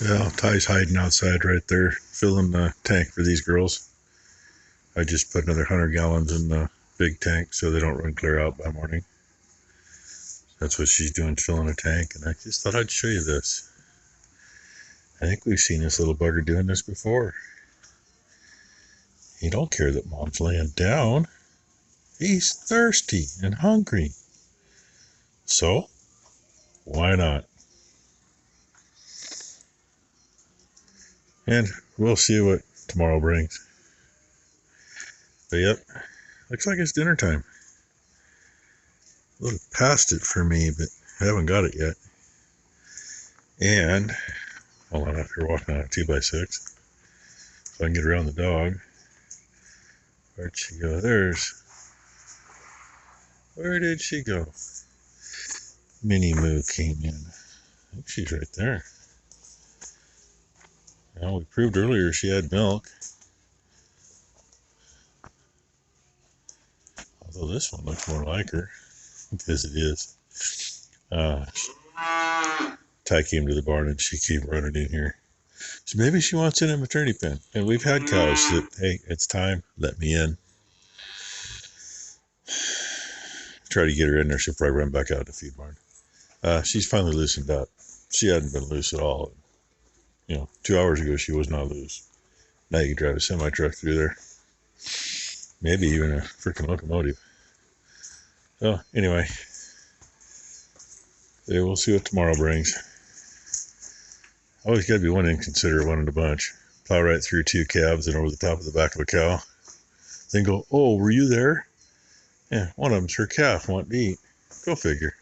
Yeah, Ty's hiding outside right there, filling the tank for these girls. I just put another 100 gallons in the big tank so they don't run clear out by morning. That's what she's doing, filling a tank, and I just thought I'd show you this. I think we've seen this little bugger doing this before. He don't care that mom's laying down. He's thirsty and hungry. So, why not? And we'll see what tomorrow brings. But yep, looks like it's dinner time. A little past it for me, but I haven't got it yet. And while I'm out here walking on a 2x6, so I can get around the dog. Where'd she go? Where did she go? Minnie Moo came in. I think she's right there. Well, we proved earlier she had milk. Although this one looks more like her, because it is. Ty came to the barn and she came running in here. So maybe she wants in a maternity pen. And we've had cows that, hey, it's time, let me in. Try to get her in there, she'll probably run back out to the feed barn. She's finally loosened up. She hadn't been loose at all. 2 hours ago she was not loose. Now you can drive a semi-truck through there. Maybe even a freaking locomotive. So, anyway. Yeah, we'll see what tomorrow brings. Always got to be one inconsiderate one in a bunch. Plow right through two calves and over the top of the back of a cow. Then go, oh, were you there? Yeah, one of them's her calf, wanting to eat. Go figure.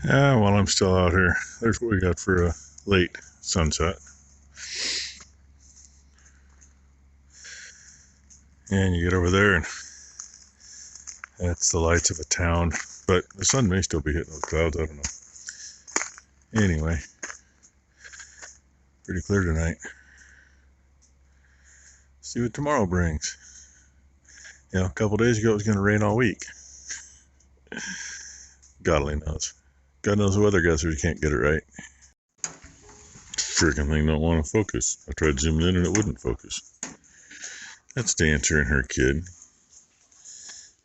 Yeah, while I'm still out here, there's what we got for a late sunset. And you get over there and that's the lights of a town. But the sun may still be hitting those clouds, I don't know. Anyway, pretty clear tonight. See what tomorrow brings. A couple days ago it was going to rain all week. God only knows. God knows the weather guessers can't get it right. Freaking thing don't want to focus. I tried zooming in and it wouldn't focus. That's Dancer and her kid.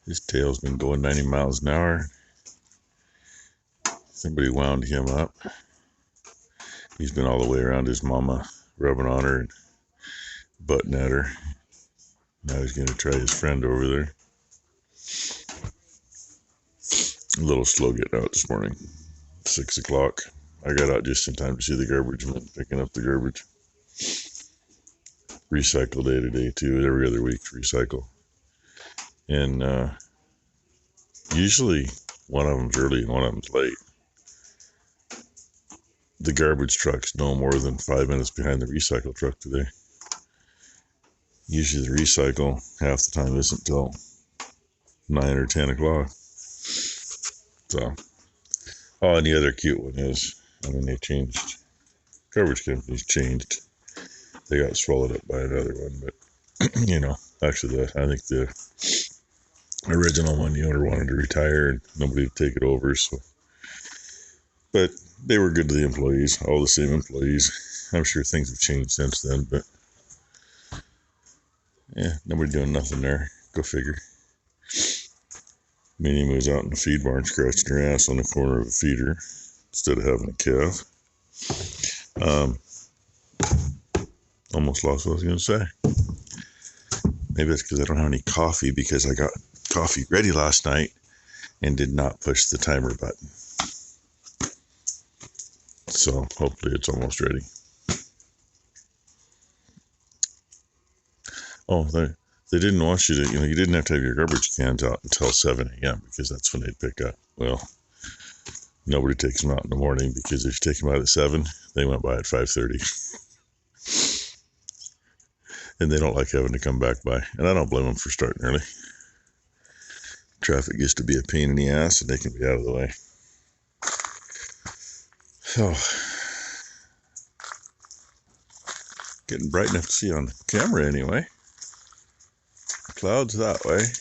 His tail's been going 90 miles an hour. Somebody wound him up. He's been all the way around his mama, rubbing on her and butting at her. Now he's going to try his friend over there. A little slow getting out this morning. 6 o'clock. I got out just in time to see the garbage man picking up the garbage. Recycle day today too. Every other week recycle. And usually one of them's early and one of them's late. The garbage truck's no more than 5 minutes behind the recycle truck today. Usually the recycle half the time isn't until 9 or 10 o'clock. So, and the other cute one is, they changed, garbage companies changed. They got swallowed up by another one, but, actually I think the original one, the owner wanted to retire and nobody would take it over, so. But they were good to the employees, all the same employees. I'm sure things have changed since then, but yeah, nobody doing nothing there. Go figure. Minnie was out in the feed barn scratching her ass on the corner of a feeder instead of having a calf. Almost lost what I was going to say. Maybe that's because I don't have any coffee because I got coffee ready last night and did not push the timer button. So hopefully it's almost ready. Oh, they didn't want you to, you didn't have to have your garbage cans out until 7 a.m. because that's when they'd pick up. Well, nobody takes them out in the morning because if you take them out at 7, they went by at 5:30. And they don't like having to come back by. And I don't blame them for starting early. Traffic gets to be a pain in the ass and they can be out of the way. So, getting bright enough to see on camera anyway. Clouds that way.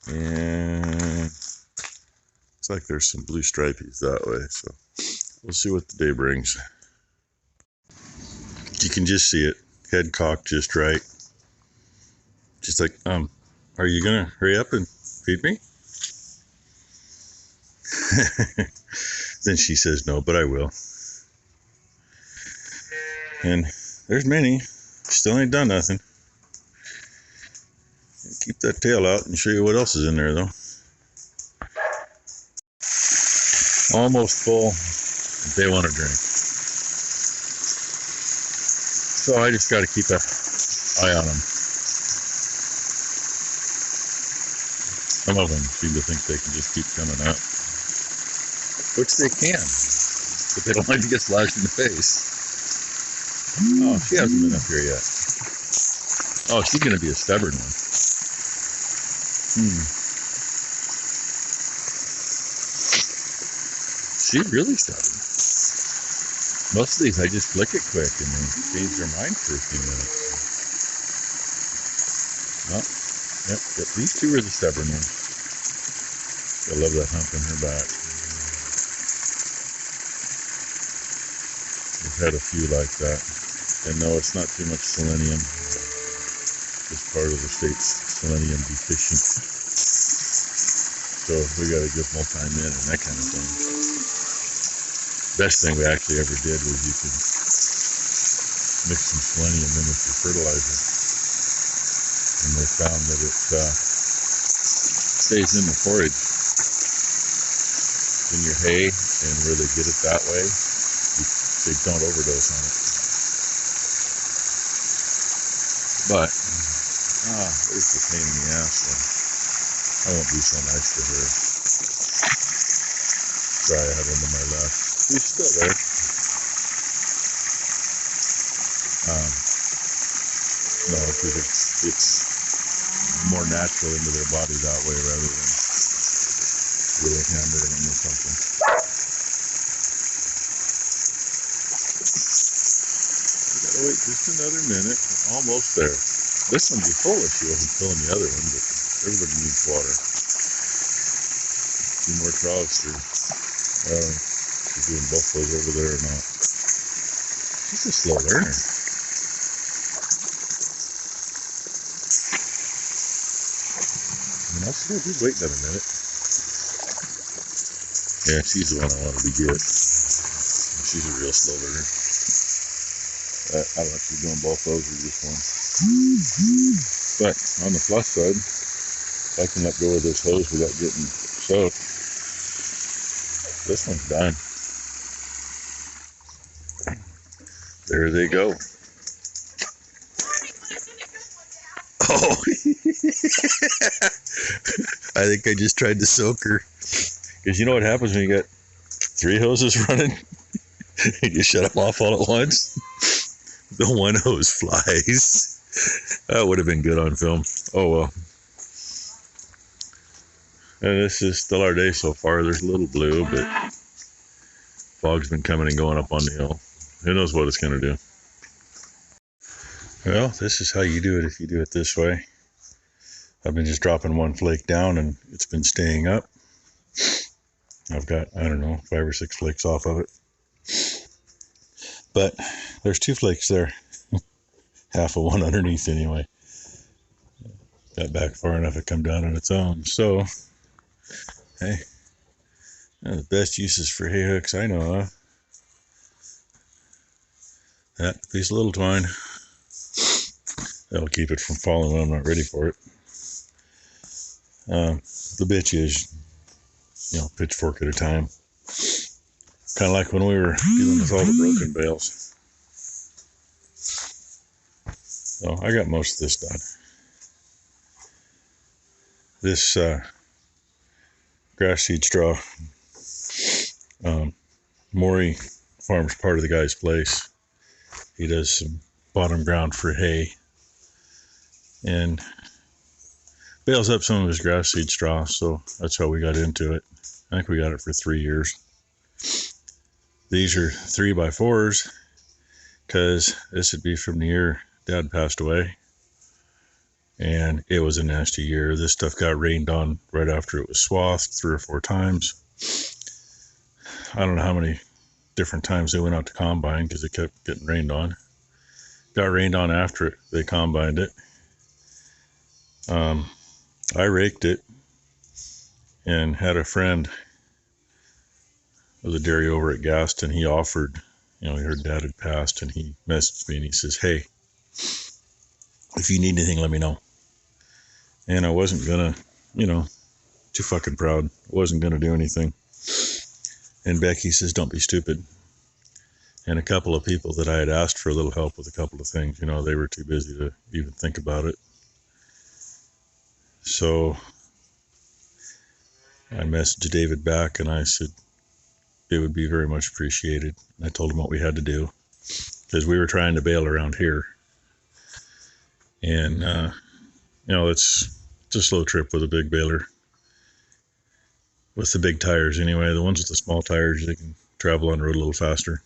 And looks like there's some blue stripies that way. So We'll see what the day brings. You can just see it. Head cocked just right. Just like, are you gonna hurry up and feed me? Then she says, no, but I will. And there's Minnie. Still ain't done nothing. Keep that tail out and show you what else is in there, though. Almost full. They want a drink. So I just got to keep an eye on them. Some of them seem to think they can just keep coming up. Which they can. But they don't like to get splashed in the face. Oh, she hasn't been up here yet. Oh, she's going to be a stubborn one. She's really stubborn. Most of these I just flick it quick and they change their mind for a few minutes. Oh, yep, these two are the stubborn ones. I love that hump in her back. We've had a few like that. And no, it's not too much selenium. It's part of the state's selenium deficient. So we got to give multi-min and that kind of thing. Best thing we actually ever did was you could mix some selenium in with your fertilizer. And they found that it stays in the forage, in your hay, and where they get it that way, they don't overdose on it. But, there's the pain in the ass one. I won't be so nice to her. Sorry, I have one to my left. He's still there. No, because it's more natural into their body that way rather than really hammering them or something. We gotta wait just another minute. We're almost there. This one'd be full if she wasn't filling the other one, but everybody needs water. 2 more troughs through. She's doing both those over there or not. She's a slow learner. And I'll still be waiting a minute. Yeah, she's the one I wanted to get. She's a real slow learner. I don't know if she's doing both those or just one. But on the plus side, if I can let go of this hose without getting soaked, this one's done. There they go. Oh, I think I just tried to soak her. Because you know what happens when you got 3 hoses running? And you shut them off all at once? The one hose flies. That would have been good on film. Oh well. And this is still our day so far. There's a little blue, but fog's been coming and going up on the hill. Who knows what it's going to do. Well, this is how you do it if you do it this way. I've been just dropping 1 flake down and it's been staying up. I've got, I don't know, 5 or 6 flakes off of it. But there's 2 flakes there. Half of one underneath anyway. Got back far enough it come down on its own. So, hey, the best uses for hay hooks I know of. That piece of little twine. That'll keep it from falling when I'm not ready for it. The bitch is, pitchfork at a time. Kind of like when we were dealing with all the broken bales. So I got most of this done. This grass seed straw, Maury farms part of the guy's place. He does some bottom ground for hay and bales up some of his grass seed straw, so that's how we got into it. I think we got it for 3 years. These are 3x4s because this would be from the year Dad passed away, and it was a nasty year. This stuff got rained on right after it was swathed 3 or 4 times. I don't know how many different times they went out to combine because it kept getting rained on. Got rained on after they combined it. I raked it and had a friend of the dairy over at Gaston. He offered, he heard Dad had passed, and he messaged me and he says, hey, if you need anything, let me know. And I wasn't gonna, too fucking proud. I wasn't gonna do anything. And Becky says, don't be stupid. And a couple of people that I had asked for a little help with a couple of things, they were too busy to even think about it. So I messaged David back and I said it would be very much appreciated. I told him what we had to do because we were trying to bale around here. And, it's a slow trip with a big baler. With the big tires anyway. The ones with the small tires, they can travel on the road a little faster.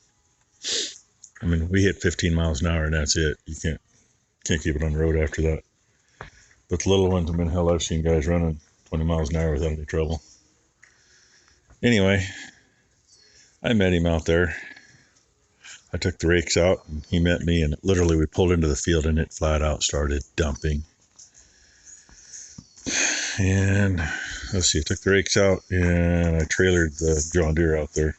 I mean, we hit 15 miles an hour and that's it. You can't keep it on the road after that. But the little ones, hell, I've seen guys running 20 miles an hour without any trouble. Anyway, I met him out there. I took the rakes out and he met me, and literally we pulled into the field and it flat out started dumping. And let's see, I took the rakes out and I trailered the John Deere out there.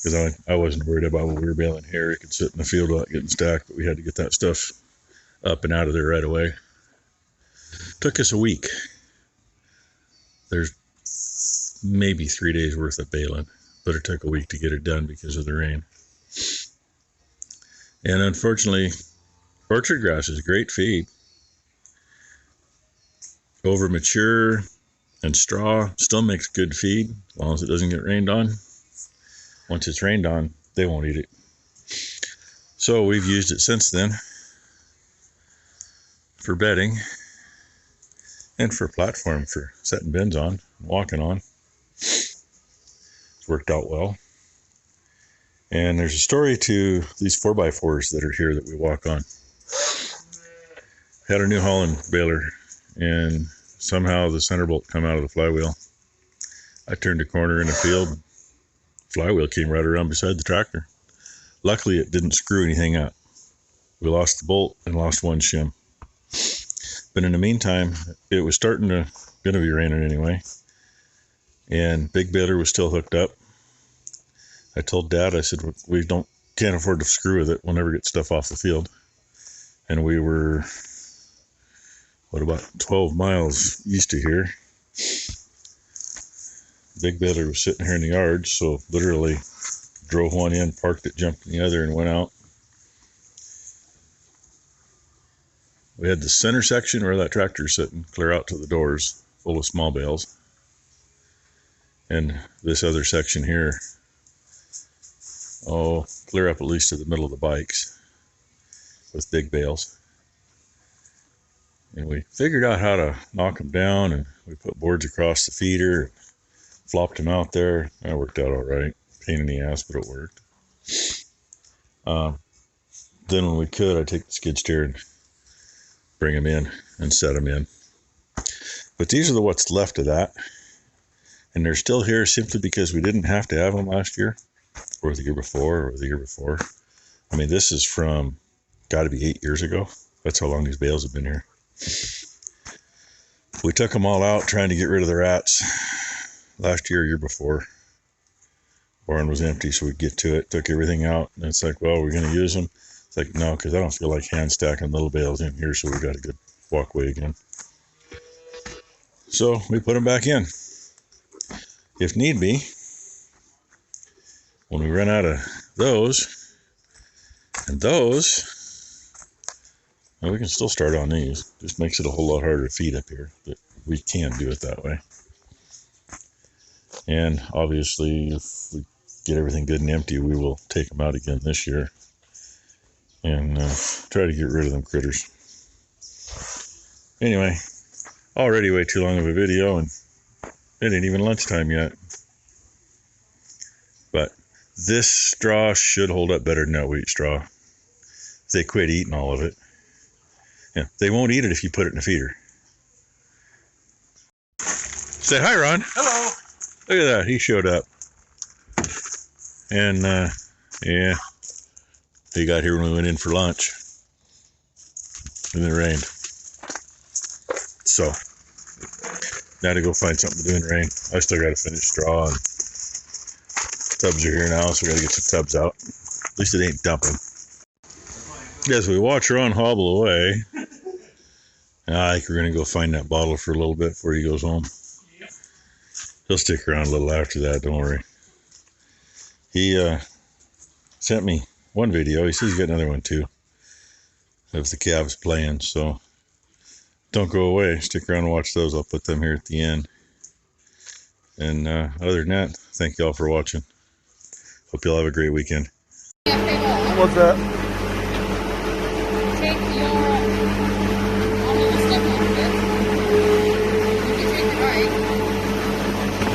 Because I wasn't worried about what we were baling here. It could sit in the field without getting stacked, but we had to get that stuff up and out of there right away. Took us a week. There's maybe 3 days worth of baling, but it took a week to get it done because of the rain. And unfortunately, orchard grass is great feed. Over mature and straw still makes good feed as long as it doesn't get rained on. Once it's rained on, they won't eat it. So we've used it since then for bedding and for a platform for setting bins on, walking on. It's worked out well. And there's a story to these 4x4s that are here that we walk on. Had a New Holland baler and somehow the center bolt come out of the flywheel. I turned a corner in the field. Flywheel came right around beside the tractor. Luckily, it didn't screw anything up. We lost the bolt and lost one shim. But in the meantime, it was starting to gonna be raining anyway, and big baler was still hooked up. I told Dad, I said, we can't afford to screw with it. We'll never get stuff off the field. And we were, about 12 miles east of here. Big baler was sitting here in the yard, so literally drove one in, parked it, jumped in the other, and went out. We had the center section where that tractor's sitting, clear out to the doors, full of small bales. And this other section here, clear up at least to the middle of the bikes with big bales. And we figured out how to knock them down, and we put boards across the feeder, flopped them out there. That worked out all right. Pain in the ass, but it worked. Then when we could, I'd take the skid steer and bring them in and set them in. But these are what's left of that. And they're still here simply because we didn't have to have them last year, or the year before, or the year before. I mean, this is from, got to be 8 years ago. That's how long these bales have been here. We took them all out trying to get rid of the rats last year before. Barn was empty, so we'd get to it, took everything out, and it's like, well, we're going to use them. It's like, no, because I don't feel like hand stacking little bales in here, so we got a good walkway again. So we put them back in. If need be, when we run out of those and those, well, we can still start on these. Just makes it a whole lot harder to feed up here, but we can do it that way. And obviously, if we get everything good and empty, we will take them out again this year and try to get rid of them critters. Anyway, already way too long of a video, and it ain't even lunchtime yet. But this straw should hold up better than that wheat straw. If they quit eating all of it. Yeah, they won't eat it if you put it in a feeder. Say hi, Ron. Hello. Look at that, he showed up. And yeah, they got here when we went in for lunch, and it rained. So now to go find something to do in the rain. I still got to finish straw, and tubs are here now, so we got to get some tubs out. At least it ain't dumping. As we watch Ron hobble away, I think we're going to go find that bottle for a little bit before he goes home. He'll stick around a little after that, don't worry. He sent me one video. He says he's got another one too of the calves playing, so don't go away. Stick around and watch those. I'll put them here at the end. And other than that, thank you all for watching. Hope you all have a great weekend. What's that? Take your step off of it. You can take the right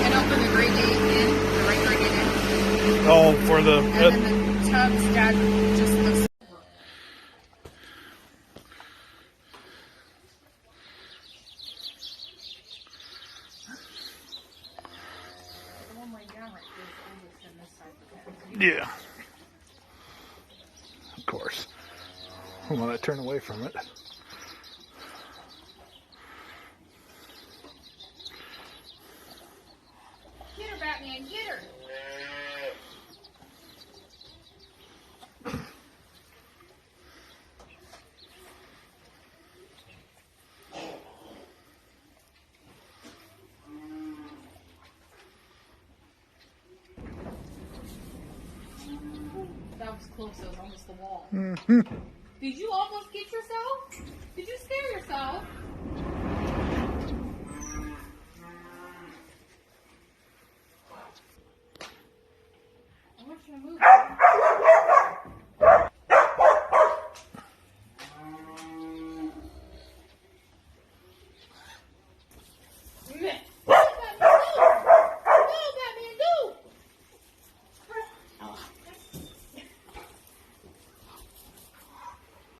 and open the gray gate in, the right gray gate in. Oh, for the... And then the tubs, Dad just looks. The one way down right is almost on this side. Yeah. Of course. When I turn away from it. Get her, Batman, get her! That was close, that was almost the wall. Did you almost get yourself? Did you scare yourself? I want you to move.